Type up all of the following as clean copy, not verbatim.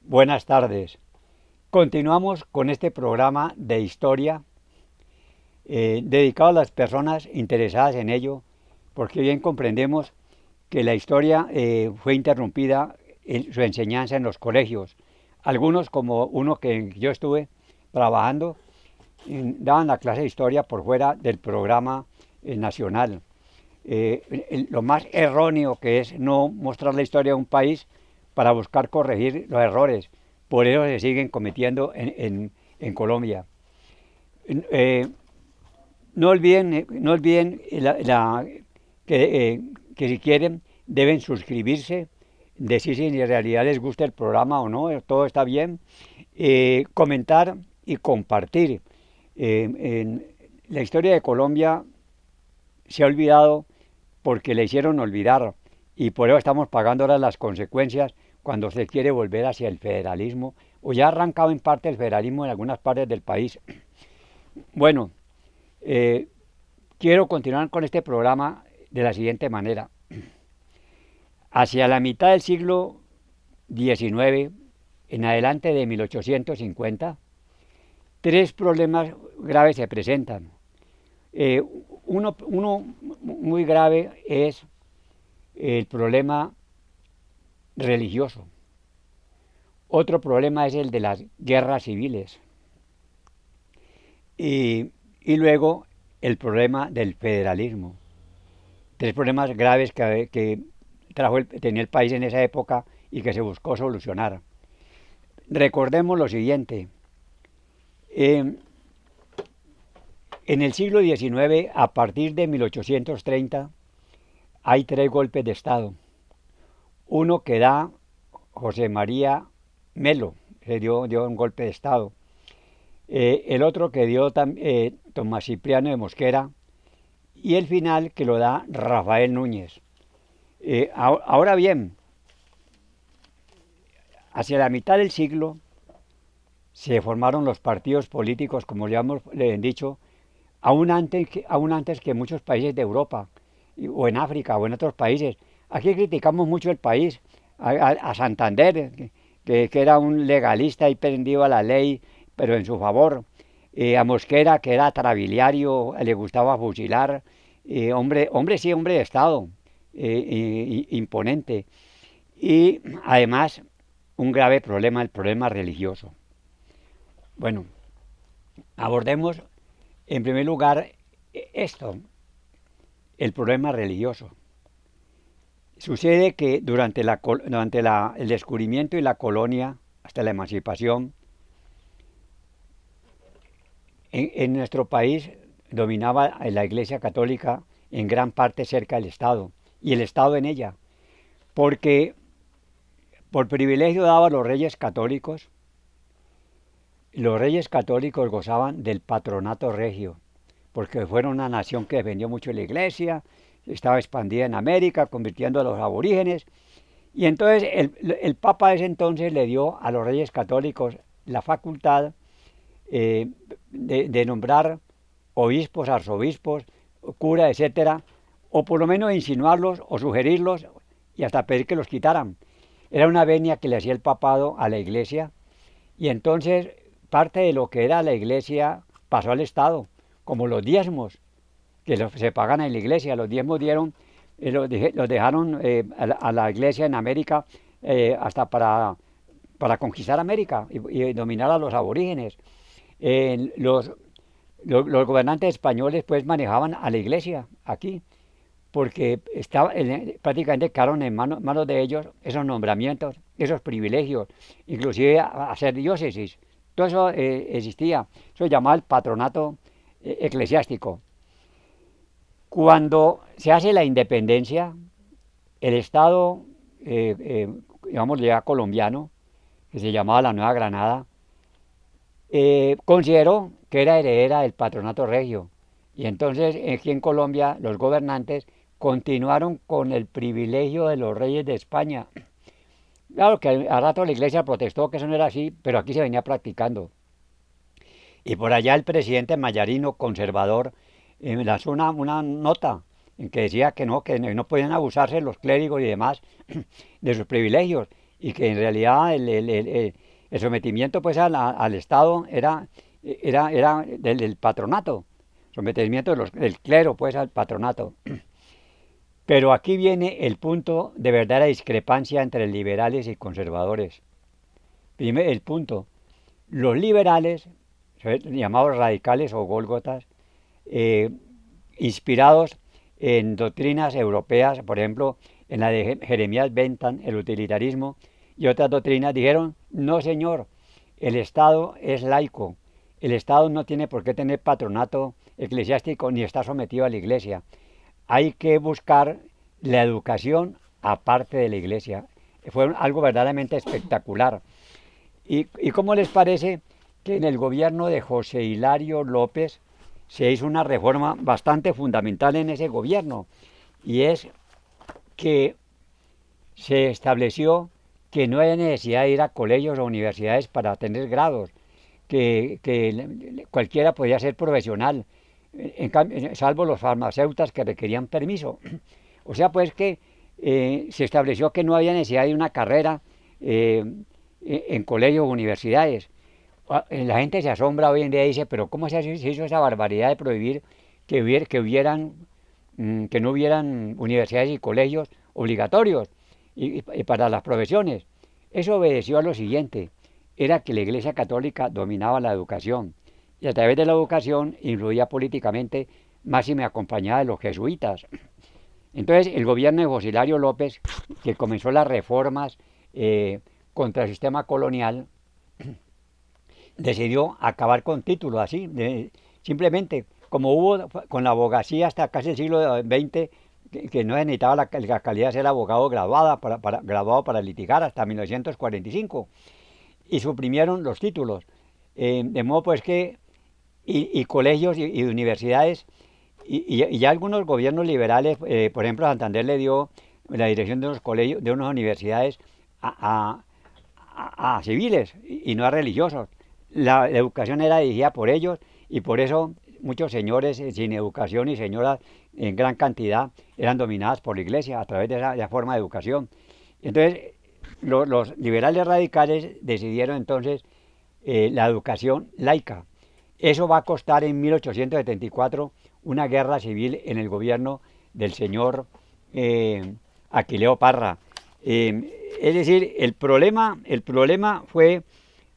Buenas tardes. Continuamos con este programa de historia dedicado a las personas interesadas en ello, porque bien comprendemos que la historia fue interrumpida en su enseñanza en los colegios. Algunos, como uno que yo estuve trabajando, daban la clase de historia por fuera del programa nacional. Lo más erróneo que es no mostrar la historia de un país para buscar corregir los errores. Por eso se siguen cometiendo en Colombia. Eh, no olviden que si quieren deben suscribirse, decir si en realidad les gusta el programa o no, todo está bien, comentar y compartir. En la historia de Colombia se ha olvidado porque le hicieron olvidar y por eso estamos pagando ahora las consecuencias cuando se quiere volver hacia el federalismo o ya ha arrancado en parte el federalismo en algunas partes del país. Bueno, eh, quiero continuar con este programa de la siguiente manera. Hacia la mitad del siglo XIX, en adelante de 1850, tres problemas graves se presentan. Eh, uno muy grave es el problema religioso. Otro problema es el de las guerras civiles. Y luego el problema del federalismo. Tres problemas graves que tenía el país en esa época y que se buscó solucionar. Recordemos lo siguiente. eh, en el siglo XIX, a partir de 1830, hay tres golpes de Estado. Uno que da José María Melo, dio un golpe de Estado. El otro que dio Tomás Cipriano de Mosquera y el final que lo da Rafael Núñez. Ahora bien, hacia la mitad del siglo se formaron los partidos políticos, como ya hemos dicho, aún antes que muchos países de Europa, o en África, o en otros países. Aquí criticamos mucho el país, a Santander, que era un legalista y prendido a la ley, pero en su favor. A Mosquera, que era trabiliario, le gustaba fusilar. Hombre de Estado, imponente. Y además, un grave problema, el problema religioso. Bueno, abordemos en primer lugar esto, el problema religioso. Sucede que durante el descubrimiento y la colonia, hasta la emancipación, en nuestro país dominaba la Iglesia Católica en gran parte cerca del Estado y el Estado en ella, porque por privilegio daba a los reyes católicos gozaban del patronato regio, porque fueron una nación que defendió mucho la Iglesia, estaba expandida en América, convirtiendo a los aborígenes, y entonces el Papa de ese entonces le dio a los reyes católicos la facultad de nombrar obispos, arzobispos, curas, etcétera, o por lo menos insinuarlos o sugerirlos y hasta pedir que los quitaran. Era una venia que le hacía el papado a la iglesia y entonces parte de lo que era la iglesia pasó al Estado, como los diezmos que se pagan en la iglesia. Los diezmos los dejaron a la iglesia en América hasta para conquistar América y dominar a los aborígenes. Eh, los, los gobernantes españoles pues manejaban a la iglesia aquí, porque prácticamente quedaron en manos de ellos esos nombramientos, esos privilegios, inclusive a ser diócesis. Todo eso existía, eso se llamaba el patronato eclesiástico. Cuando se hace la independencia, el Estado, digamos ya colombiano, que se llamaba la Nueva Granada, consideró que era heredera del patronato regio. Y entonces aquí en Colombia los gobernantes continuaron con el privilegio de los reyes de España. Claro que a rato la iglesia protestó que eso no era así, pero aquí se venía practicando. Y por allá el presidente Mayarino, conservador, lanzó una nota en que decía que no podían abusarse los clérigos y demás de sus privilegios. y que en realidad el sometimiento pues al Estado era del patronato, sometimiento del clero pues al patronato. Pero aquí viene el punto de verdadera discrepancia entre liberales y conservadores. Primero, el punto, los liberales, llamados radicales o gólgotas, eh, inspirados en doctrinas europeas, por ejemplo, en la de Jeremías Bentham, el utilitarismo, y otras doctrinas, dijeron, no señor, el Estado es laico, el Estado no tiene por qué tener patronato eclesiástico ni está sometido a la Iglesia. Hay que buscar la educación aparte de la Iglesia. Fue algo verdaderamente espectacular. ¿Y cómo les parece que en el gobierno de José Hilario López se hizo una reforma bastante fundamental en ese gobierno? Y es que se estableció que no hay necesidad de ir a colegios o universidades para tener grados, que cualquiera podía ser profesional, salvo los farmacéuticos que requerían permiso. O sea, pues que se estableció que no había necesidad de una carrera en colegios o universidades. La gente se asombra hoy en día y dice, pero ¿cómo se hizo esa barbaridad de prohibir que no hubieran universidades y colegios obligatorios y para las profesiones? Eso obedeció a lo siguiente, era que la Iglesia Católica dominaba la educación y a través de la educación influía políticamente, más y me acompañaba de los jesuitas. Entonces el gobierno de José Hilario López, que comenzó las reformas contra el sistema colonial, decidió acabar con títulos así, simplemente como hubo con la abogacía hasta casi el siglo XX, que no se necesitaba la calidad de ser abogado graduado para litigar hasta 1945, y suprimieron los títulos, de modo pues que, y colegios y universidades, y ya algunos gobiernos liberales, por ejemplo Santander le dio la dirección de unos colegios, de unas universidades a civiles y no a religiosos. La educación era dirigida por ellos y por eso muchos señores sin educación y señoras en gran cantidad eran dominadas por la iglesia a través de esa forma de educación. Entonces los liberales radicales decidieron entonces la educación laica. Eso va a costar en 1874 una guerra civil en el gobierno del señor Aquileo Parra. Es decir, el problema fue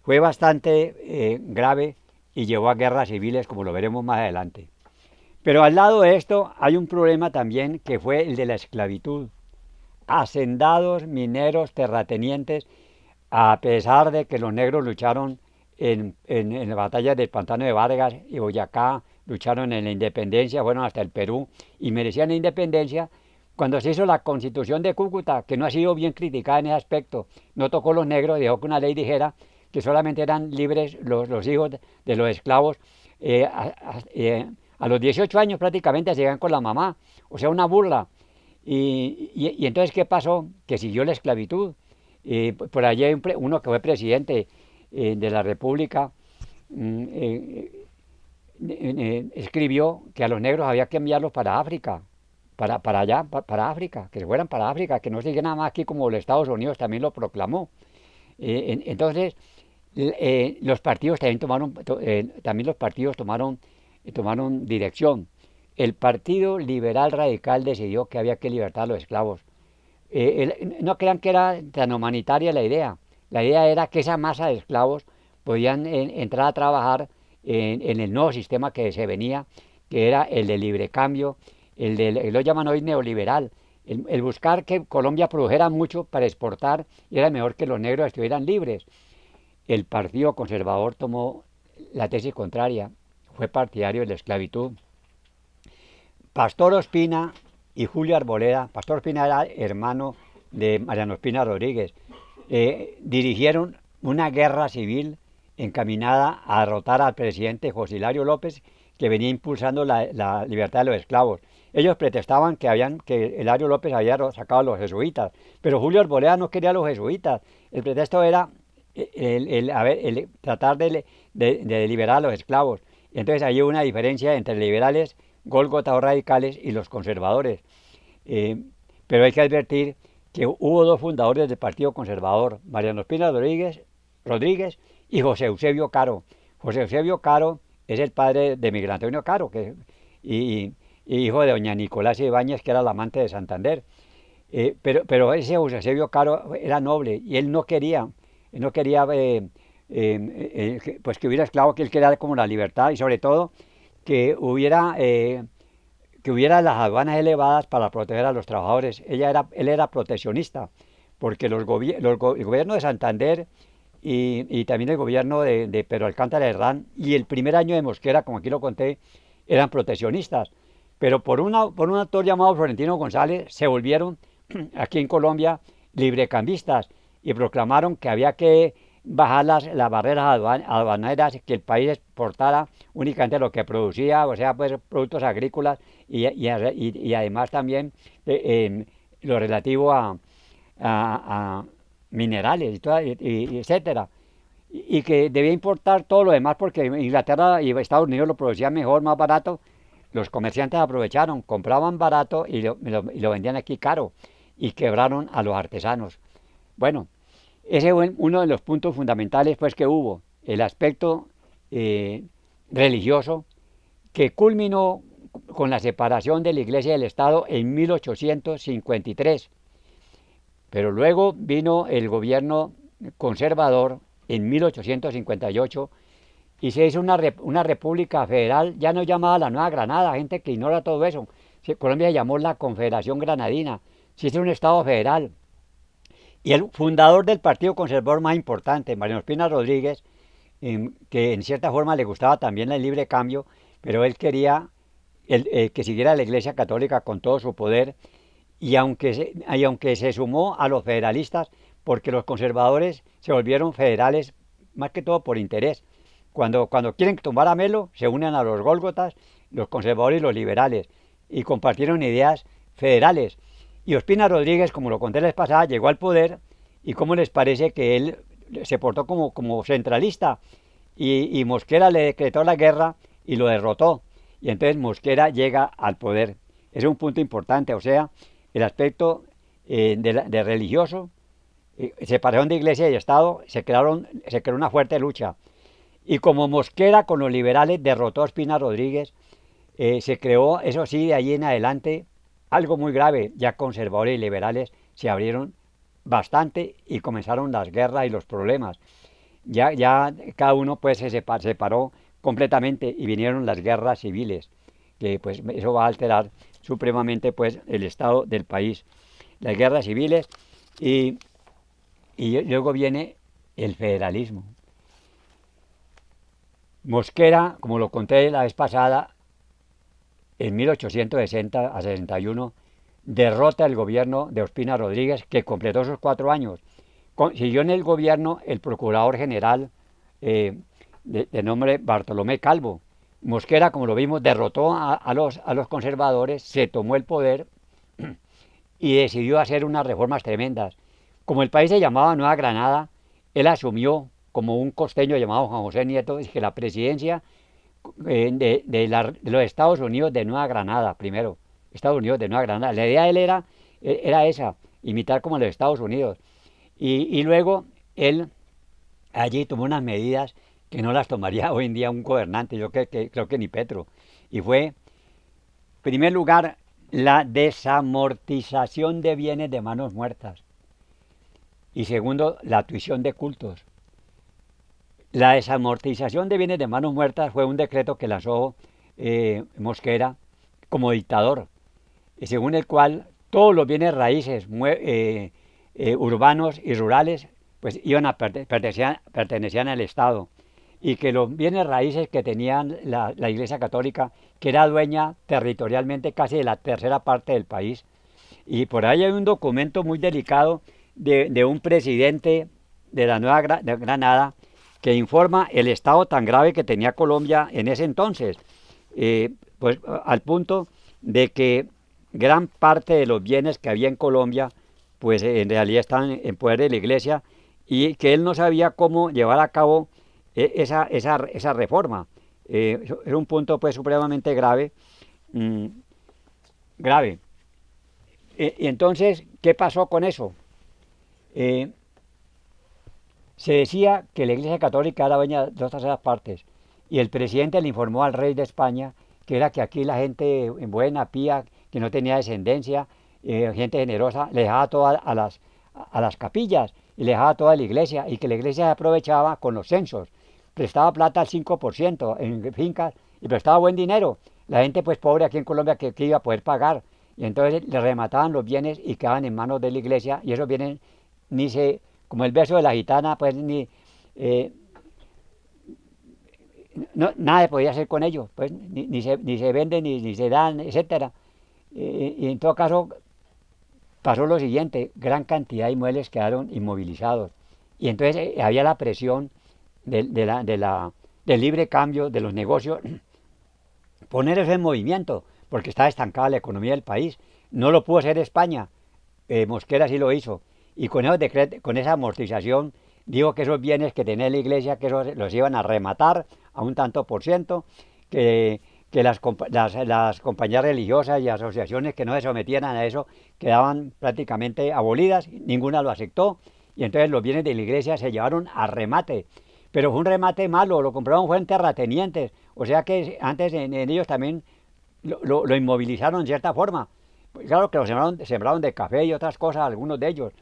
bastante grave y llevó a guerras civiles, como lo veremos más adelante. Pero al lado de esto hay un problema también que fue el de la esclavitud. Hacendados, mineros, terratenientes, a pesar de que los negros lucharon en las batallas del Pantano de Vargas y Boyacá, lucharon en la independencia, fueron hasta el Perú y merecían la independencia. Cuando se hizo la Constitución de Cúcuta, que no ha sido bien criticada en ese aspecto, no tocó los negros, dejó que una ley dijera que solamente eran libres los hijos de los esclavos. A los 18 años prácticamente se llegan con la mamá, o sea, una burla. Y entonces, ¿qué pasó? Que siguió la esclavitud. Por allí hay uno que fue presidente de la República, escribió que a los negros había que enviarlos para África, para allá, para África, que se fueran para África, que no siguieran nada más aquí como los Estados Unidos también lo proclamó. Entonces, los partidos también los partidos tomaron dirección. El Partido Liberal Radical decidió que había que libertar a los esclavos. No crean que era tan humanitaria la idea. La idea era que esa masa de esclavos podían entrar a trabajar en el nuevo sistema que se venía, que era el de libre cambio, lo llaman hoy neoliberal, el buscar que Colombia produjera mucho para exportar y era mejor que los negros estuvieran libres. El Partido Conservador tomó la tesis contraria, fue partidario de la esclavitud. Pastor Ospina y Julio Arboleda, Pastor Ospina era hermano de Mariano Ospina Rodríguez, dirigieron una guerra civil encaminada a derrotar al presidente José Hilario López, que venía impulsando la libertad de los esclavos. Ellos protestaban que Hilario López había sacado a los jesuitas, pero Julio Arboleda no quería a los jesuitas. El pretexto era tratar de liberar a los esclavos. Entonces hay una diferencia entre liberales, gólgotas o radicales y los conservadores. Pero hay que advertir que hubo dos fundadores del Partido Conservador, Mariano Espina Rodríguez y José Eusebio Caro. José Eusebio Caro es el padre de Miguel Antonio Caro, y, y hijo de doña Nicolás Ibáñez, que era la amante de Santander. Pero ese José Eusebio Caro era noble y él no quería pues que hubiera esclavos, que él quería como la libertad y sobre todo que hubiera las aduanas elevadas para proteger a los trabajadores. Él era proteccionista, porque el gobierno de Santander y también el gobierno de Pedro Alcántara Herrán y el primer año de Mosquera, como aquí lo conté, eran proteccionistas. Pero por un actor llamado Florentino González se volvieron aquí en Colombia librecambistas y proclamaron que había que bajar las barreras aduaneras, que el país exportara únicamente lo que producía, o sea, pues productos agrícolas y además también lo relativo a minerales etcétera. Y que debía importar todo lo demás porque Inglaterra y Estados Unidos lo producían mejor, más barato. Los comerciantes aprovecharon, compraban barato y lo vendían aquí caro y quebraron a los artesanos. Bueno, ese fue uno de los puntos fundamentales pues que hubo, el aspecto eh, religioso que culminó con la separación de la Iglesia y del Estado en 1853. Pero luego vino el gobierno conservador en 1858 y se hizo una república federal, ya no llamada la Nueva Granada, gente que ignora todo eso. Colombia se llamó la Confederación Granadina, se hizo un Estado federal. Y el fundador del Partido Conservador más importante, Mariano Espina Rodríguez, que en cierta forma le gustaba también el libre cambio, pero él quería que siguiera la Iglesia Católica con todo su poder, y aunque se sumó a los federalistas, porque los conservadores se volvieron federales más que todo por interés. Cuando quieren tumbar a Melo, se unen a los Gólgotas, los conservadores y los liberales, y compartieron ideas federales. Y Ospina Rodríguez, como lo conté la vez pasada, llegó al poder, y cómo les parece que él se portó como centralista, y Mosquera le decretó la guerra y lo derrotó. Y entonces Mosquera llega al poder. Ese es un punto importante, o sea, el aspecto de religioso, separación de iglesia y Estado, se creó una fuerte lucha. Y como Mosquera con los liberales derrotó a Ospina Rodríguez, se creó, eso sí, de allí en adelante, algo muy grave. Ya conservadores y liberales se abrieron bastante y comenzaron las guerras y los problemas. Ya cada uno pues se separó completamente y vinieron las guerras civiles, que pues eso va a alterar supremamente pues el estado del país. Las guerras civiles y, y luego viene el federalismo. Mosquera, como lo conté la vez pasada, en 1860 a 61 derrota el gobierno de Ospina Rodríguez, que completó sus 4 años. Siguió en el gobierno el procurador general de nombre Bartolomé Calvo. Mosquera, como lo vimos, derrotó a los conservadores, se tomó el poder y decidió hacer unas reformas tremendas. Como el país se llamaba Nueva Granada, él asumió como un costeño llamado Juan José Nieto que la presidencia de los Estados Unidos de Nueva Granada, primero, Estados Unidos de Nueva Granada. La idea de él era esa, imitar como los Estados Unidos. Y luego él allí tomó unas medidas que no las tomaría hoy en día un gobernante, yo creo que ni Petro. Y fue, en primer lugar, la desamortización de bienes de manos muertas. Y segundo, la tuición de cultos. La desamortización de bienes de manos muertas fue un decreto que lanzó Mosquera como dictador, según el cual todos los bienes raíces urbanos y rurales pues pertenecían al Estado, y que los bienes raíces que tenían la Iglesia Católica, que era dueña territorialmente casi de la tercera parte del país. Y por ahí hay un documento muy delicado de un presidente de la Nueva Granada que informa el estado tan grave que tenía Colombia en ese entonces, pues al punto de que gran parte de los bienes que había en Colombia pues en realidad están en poder de la Iglesia, y que él no sabía cómo llevar a cabo esa reforma. Es un punto pues supremamente grave. Grave. Y entonces, ¿qué pasó con eso? Eh, Se decía que la Iglesia Católica era dueña de 2 terceras partes y el presidente le informó al rey de España que era que aquí la gente buena, pía, que no tenía descendencia, gente generosa, le dejaba todas a las capillas y le dejaba toda la iglesia y que la iglesia se aprovechaba con los censos. Prestaba plata al 5% en fincas y prestaba buen dinero. La gente pues pobre aquí en Colombia que iba a poder pagar y entonces le remataban los bienes y quedaban en manos de la iglesia y esos bienes ni se, como el verso de la gitana, pues ni, eh, no, nada se podía hacer con ellos, pues ni se venden, ni se dan, etcétera. Y en todo caso pasó lo siguiente, gran cantidad de inmuebles quedaron inmovilizados. Y entonces había la presión del libre cambio de los negocios, poner eso en movimiento, porque estaba estancada la economía del país. No lo pudo hacer España, Mosquera sí lo hizo. Y con esa amortización, dijo que esos bienes que tenía la iglesia, que esos los iban a rematar a un tanto por ciento, que las compañías religiosas y asociaciones que no se sometieran a eso quedaban prácticamente abolidas, ninguna lo aceptó, y entonces los bienes de la iglesia se llevaron a remate. Pero fue un remate malo, lo compraron fue en terratenientes, o sea que antes en ellos también lo inmovilizaron en cierta forma. Pues claro que lo sembraron de café y otras cosas, algunos de ellos,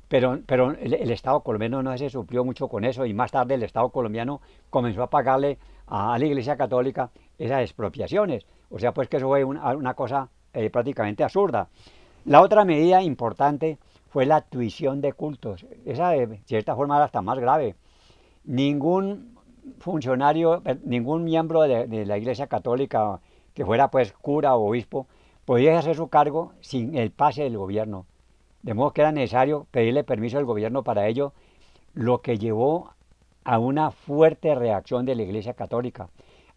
pero el Estado colombiano no se suplió mucho con eso y más tarde el Estado colombiano comenzó a pagarle a la Iglesia Católica esas expropiaciones. O sea, pues que eso fue una cosa prácticamente absurda. La otra medida importante fue la tuición de cultos. Esa de cierta forma era hasta más grave. Ningún funcionario, ningún miembro de la Iglesia Católica que fuera pues cura o obispo podía ejercer su cargo sin el pase del gobierno. De modo que era necesario pedirle permiso al gobierno para ello, lo que llevó a una fuerte reacción de la Iglesia Católica.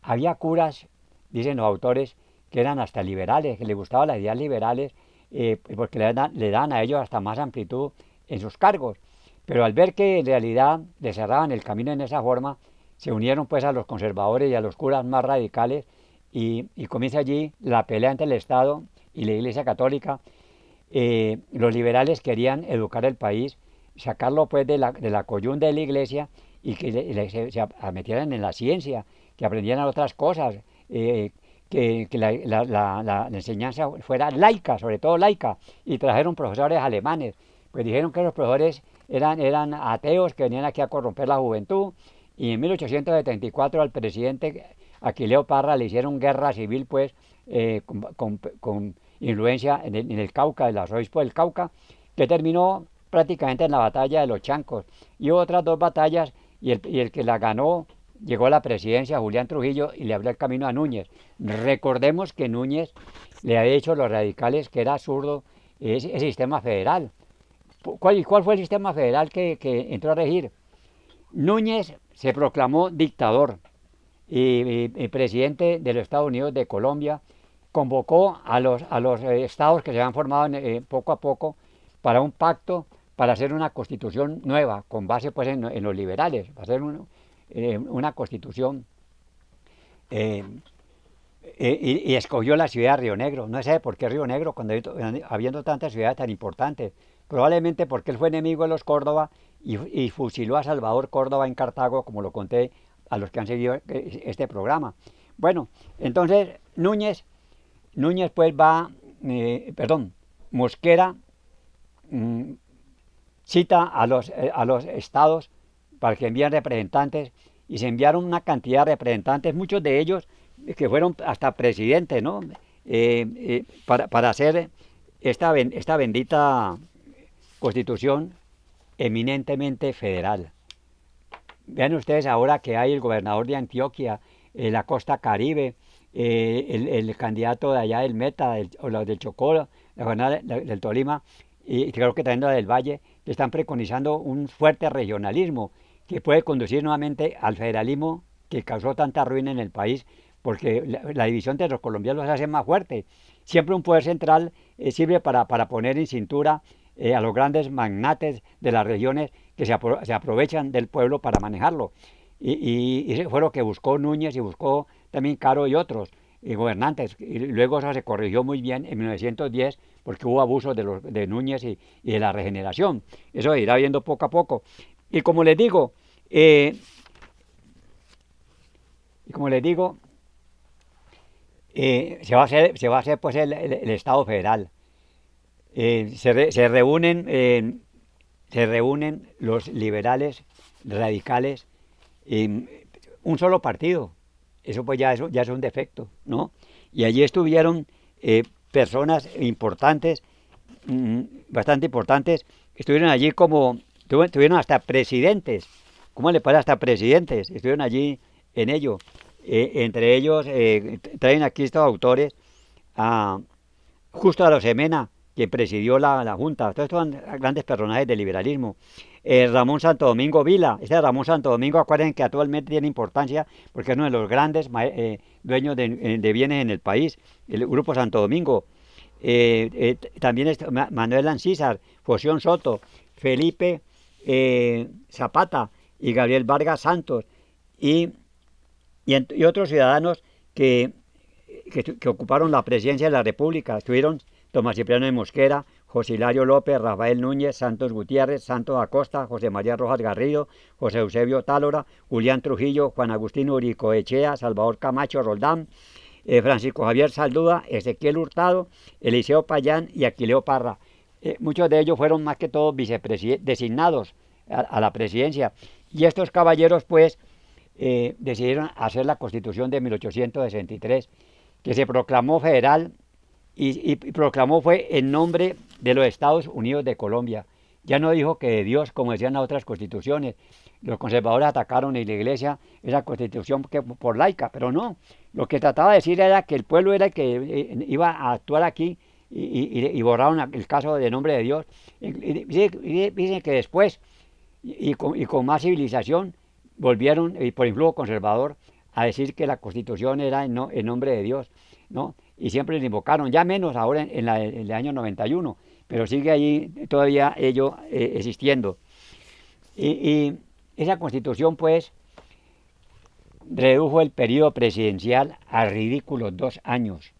Había curas, dicen los autores, que eran hasta liberales, que les gustaban las ideas liberales, porque le dan a ellos hasta más amplitud en sus cargos. Pero al ver que en realidad les cerraban el camino en esa forma, se unieron pues a los conservadores y a los curas más radicales y comienza allí la pelea entre el Estado y la Iglesia Católica. Los liberales querían educar el país, sacarlo pues de la coyunda de la iglesia y que se metieran en la ciencia, que aprendieran otras cosas, que la enseñanza fuera laica, sobre todo laica, y trajeron profesores alemanes, pues dijeron que los profesores eran ateos que venían aquí a corromper la juventud, y en 1874 al presidente Aquileo Parra le hicieron guerra civil pues con influencia en el Cauca, del arzobispo del Cauca, que terminó prácticamente en la batalla de los Chancos. Y hubo otras 2 batallas y el que la ganó llegó a la presidencia, Julián Trujillo, y le abrió el camino a Núñez. Recordemos que Núñez le había dicho a los radicales que era absurdo ese sistema federal. ¿Cuál fue el sistema federal que entró a regir? Núñez se proclamó dictador y presidente de los Estados Unidos de Colombia, convocó a los estados que se habían formado poco a poco para un pacto para hacer una constitución nueva, con base pues en los liberales, para hacer una constitución eh, y escogió la ciudad de Río Negro. No sé por qué Río Negro, cuando habiendo tantas ciudades tan importantes. Probablemente porque él fue enemigo de los Córdoba y fusiló a Salvador Córdoba en Cartago, como lo conté a los que han seguido este programa. Bueno, entonces Núñez pues perdón, Mosquera mm, cita a los estados para que envíen representantes y se enviaron una cantidad de representantes, muchos de ellos que fueron hasta presidentes, ¿no? Para hacer esta bendita constitución eminentemente federal. Vean ustedes ahora que hay el gobernador de Antioquia, la costa Caribe, el candidato de allá del Meta, o los del Chocó, la gobernadora del Tolima, y creo que también la del Valle, que están preconizando un fuerte regionalismo que puede conducir nuevamente al federalismo que causó tanta ruina en el país, porque la división de los colombianos los hace más fuerte. Siempre un poder central sirve para poner en cintura a los grandes magnates de las regiones que se aprovechan del pueblo para manejarlo. Y eso fue lo que buscó Núñez y buscó también Caro y otros. gobernantes. Y luego eso se corrigió muy bien en 1910 porque hubo abusos de Núñez y de la regeneración. Eso se irá viendo poco a poco. Y como les digo, eh, y como les digo se va a hacer pues el Estado federal. Se reúnen se reúnen los liberales radicales en un solo partido. Eso pues ya es un defecto, ¿no? Y allí estuvieron personas importantes, bastante importantes, estuvieron allí como, tuvieron hasta presidentes. ¿Cómo le pasa hasta presidentes? Estuvieron allí en ello. Entre ellos traen aquí estos autores a Justo Arosemena, que presidió la Junta. Todos estos son grandes personajes del liberalismo. Ramón Santo Domingo Vila. Este Ramón Santo Domingo, acuérdense que actualmente tiene importancia porque es uno de los grandes dueños de bienes en el país. El Grupo Santo Domingo. También Manuel Ancísar, Foción Soto, Felipe Zapata y Gabriel Vargas Santos. Y, y otros ciudadanos que ocuparon la presidencia de la República. Estuvieron Tomás Cipriano de Mosquera, José Hilario López, Rafael Núñez, Santos Gutiérrez, Santos Acosta, José María Rojas Garrido, José Eusebio Tálora, Julián Trujillo, Juan Agustín Uricoechea, Salvador Camacho Roldán, Francisco Javier Salduda, Ezequiel Hurtado, Eliseo Payán y Aquileo Parra. Muchos de ellos fueron más que todos designados a la presidencia. Y estos caballeros, pues, decidieron hacer la Constitución de 1863, que se proclamó federal y proclamó fue en nombre de los Estados Unidos de Colombia. Ya no dijo que de Dios, como decían las otras constituciones. Los conservadores atacaron en la iglesia esa constitución por laica, pero no. Lo que trataba de decir era que el pueblo era el que iba a actuar aquí y borraron el caso de nombre de Dios. Dicen que después, con más civilización, volvieron, y por influjo conservador, a decir que la Constitución era en nombre de Dios, ¿no? Y siempre le invocaron, ya menos ahora en el año 91, pero sigue allí todavía ello existiendo. Y esa Constitución, pues, redujo el periodo presidencial a ridículos 2 años.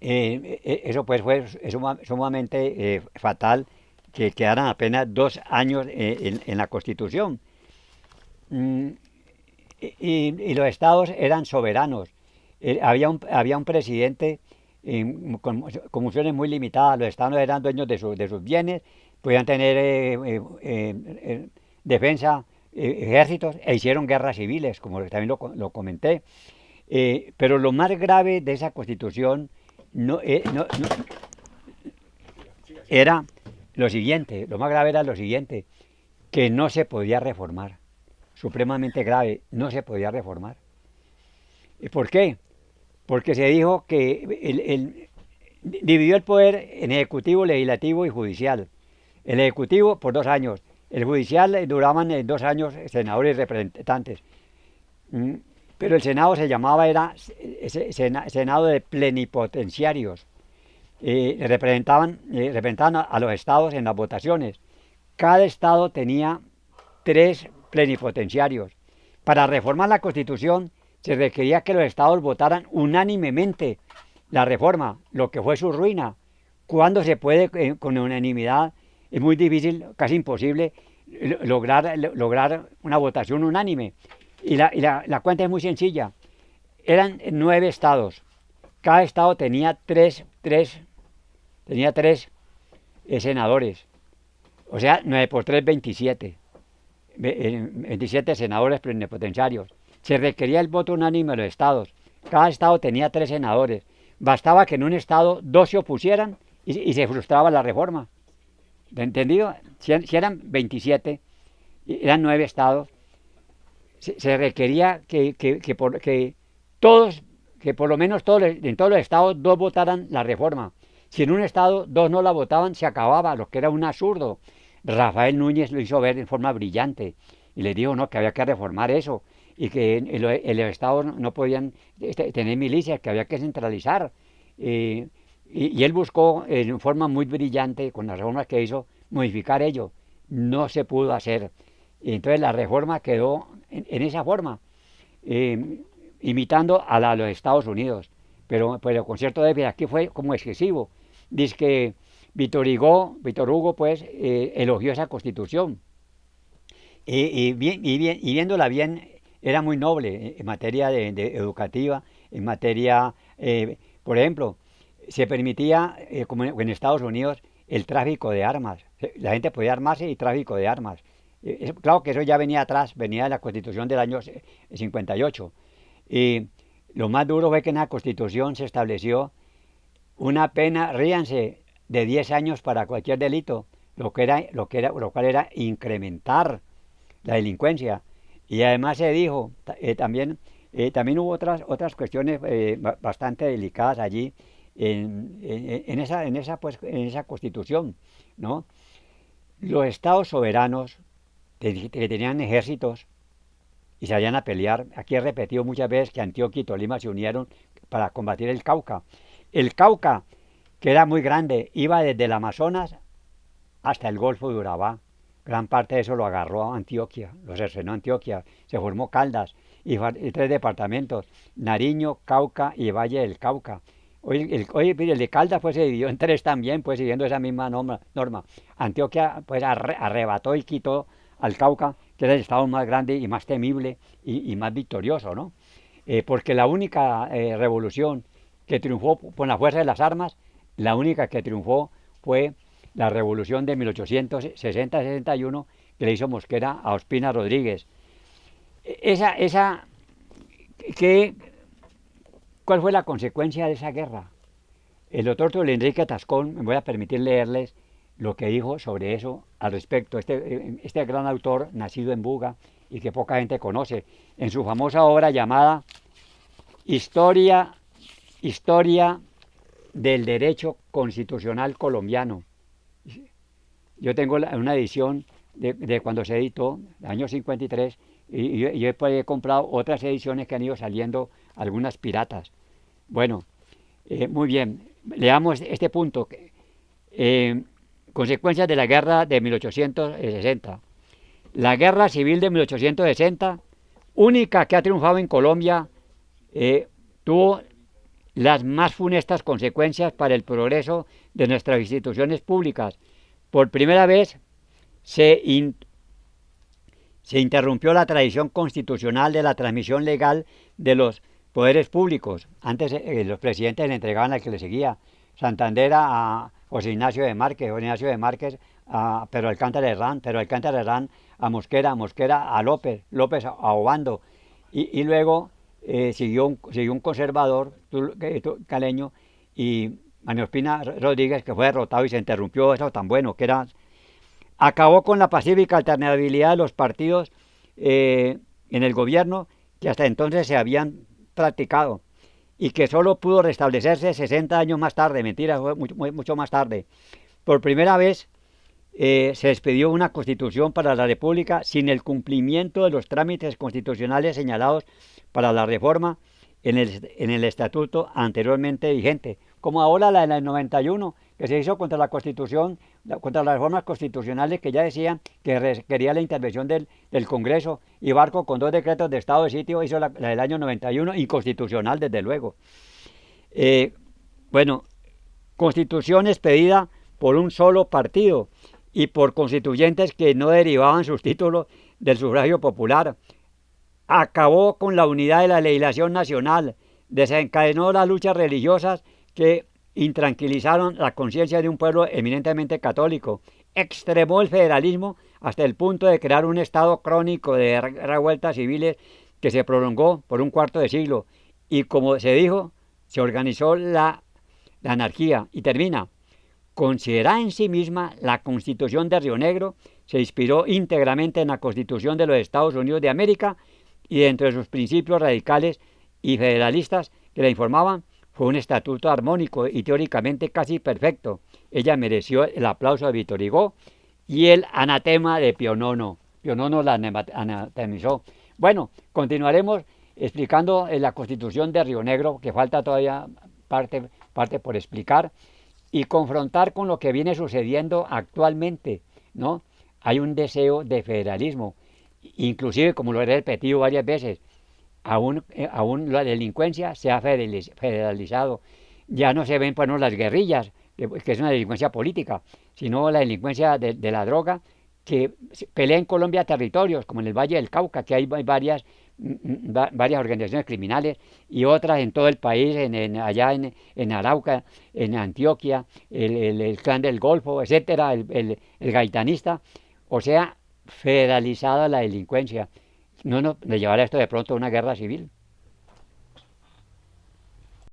Eso pues fue sumamente fatal que quedaran apenas 2 años en la Constitución. Mm, y los estados eran soberanos. Había un presidente con funciones muy limitadas. Los estados eran dueños de sus bienes, podían tener defensa, ejércitos, e hicieron guerras civiles, como también lo comenté. Pero lo más grave de esa constitución no era lo siguiente, lo más grave era lo siguiente, que no se podía reformar. Supremamente grave, no se podía reformar. ¿Y por qué? Porque se dijo que dividió el poder en ejecutivo, legislativo y judicial. El ejecutivo por 2 años, el judicial duraban 2 años senadores y representantes. Pero el Senado se llamaba, era Senado de plenipotenciarios. Representaban a los estados en las votaciones. Cada estado tenía 3 plenipotenciarios. Para reformar la Constitución se requería que los estados votaran unánimemente la reforma, lo que fue su ruina. Cuando se puede con unanimidad, es muy difícil, casi imposible, lograr una votación unánime. Y la cuenta es muy sencilla. Eran 9 estados. Cada estado tenía tres senadores. O sea, 9 por 3, 27. 27 senadores plenipotenciarios. Se requería el voto unánime de los estados. Cada estado tenía 3 senadores. Bastaba que en un estado 2 se opusieran y se frustraba la reforma. ¿Entendido? Si eran 27, eran 9 estados, se requería que todos, que por lo menos en todos los estados 2 votaran la reforma. Si en un estado 2 no la votaban, se acababa, lo que era un absurdo. Rafael Núñez lo hizo ver de forma brillante y le dijo no, que había que reformar eso y que los estados no podían tener milicias, que había que centralizar. Y él buscó en forma muy brillante, con las reformas que hizo, modificar ello. No se pudo hacer. Y entonces la reforma quedó en esa forma. imitando a la de los Estados Unidos. Pero con cierto déficit, aquí fue como excesivo. Dice que Víctor Hugo pues, elogió esa constitución. Y viéndola bien, era muy noble en materia de educativa, en materia, por ejemplo, se permitía, como en Estados Unidos, el tráfico de armas. La gente podía armarse y tráfico de armas. Claro que eso ya venía atrás, venía de la Constitución del año 58. Y lo más duro fue que en la Constitución se estableció una pena, ríanse, de 10 años para cualquier delito, lo cual era incrementar la delincuencia. Y además se dijo, también hubo otras cuestiones bastante delicadas allí en esa constitución, ¿no? Los estados soberanos que tenían ejércitos y salían a pelear. Aquí he repetido muchas veces que Antioquia y Tolima se unieron para combatir el Cauca. El Cauca, que era muy grande, iba desde el Amazonas hasta el Golfo de Urabá. Gran parte de eso lo agarró a Antioquia, lo cercenó Antioquia, se formó Caldas y tres departamentos, Nariño, Cauca y Valle del Cauca. Hoy mire, el de Caldas pues se dividió en tres también, pues siguiendo esa misma norma. Antioquia pues arrebató y quitó al Cauca, que era el estado más grande y más temible y más victorioso, ¿no? Porque la única revolución que triunfó con la fuerza de las armas, la única que triunfó fue la revolución de 1860-61 que le hizo Mosquera a Ospina Rodríguez. Esa, ¿qué, ¿Cuál fue la consecuencia de esa guerra? El doctor Tulio Enrique Tascón, me voy a permitir leerles lo que dijo sobre eso al respecto. Este gran autor, nacido en Buga y que poca gente conoce, en su famosa obra llamada Historia del Derecho Constitucional Colombiano. Yo tengo una edición de cuando se editó, año 53, y yo he comprado otras ediciones que han ido saliendo, algunas piratas. Bueno, muy bien, leamos este punto. Consecuencias de la guerra de 1860. La guerra civil de 1860, única que ha triunfado en Colombia, tuvo las más funestas consecuencias para el progreso de nuestras instituciones públicas. Por primera vez se interrumpió la tradición constitucional de la transmisión legal de los poderes públicos. Antes los presidentes le entregaban al que le seguía. Santander a José Ignacio de Márquez, José Ignacio de Márquez a Pedro Alcántara Herrán, Pedro Alcántara Herrán a Mosquera, Mosquera a López, López a Obando. Y luego siguió un conservador caleño y Manuel Ospina Rodríguez, que fue derrotado y se interrumpió eso tan bueno, que era acabó con la pacífica alternabilidad de los partidos en el gobierno que hasta entonces se habían practicado y que solo pudo restablecerse 60 años más tarde, mentira, fue mucho más tarde. Por primera vez se expidió una constitución para la República sin el cumplimiento de los trámites constitucionales señalados para la reforma en el estatuto anteriormente vigente, como ahora la del 91, que se hizo contra la Constitución, contra las reformas constitucionales que ya decían que requería la intervención del Congreso, y Barco con 2 decretos de estado de sitio hizo la del año 91, inconstitucional desde luego. Bueno, constitución expedida por un solo partido y por constituyentes que no derivaban sus títulos del sufragio popular. Acabó con la unidad de la legislación nacional, desencadenó las luchas religiosas que intranquilizaron la conciencia de un pueblo eminentemente católico, extremó el federalismo hasta el punto de crear un estado crónico de revueltas civiles que se prolongó por un cuarto de siglo y, como se dijo, se organizó la anarquía. Y termina. Considerada en sí misma, la Constitución de Río Negro se inspiró íntegramente en la Constitución de los Estados Unidos de América y dentro de sus principios radicales y federalistas que la informaban, fue un estatuto armónico y teóricamente casi perfecto. Ella mereció el aplauso de Víctor Hugo y el anatema de Pío IX. Pío IX la anatemizó. Bueno, continuaremos explicando la Constitución de Río Negro, que falta todavía parte por explicar, y confrontar con lo que viene sucediendo actualmente, ¿no? Hay un deseo de federalismo, inclusive, como lo he repetido varias veces, aún la delincuencia se ha federalizado. Ya no se ven pues, no, las guerrillas, que es una delincuencia política, sino la delincuencia de la droga, que pelea en Colombia territorios, como en el Valle del Cauca, que hay varias organizaciones criminales, y otras en todo el país, allá en Arauca, en Antioquia, el clan del Golfo, etcétera, el gaitanista. O sea, federalizada la delincuencia. No nos llevará esto de pronto a una guerra civil.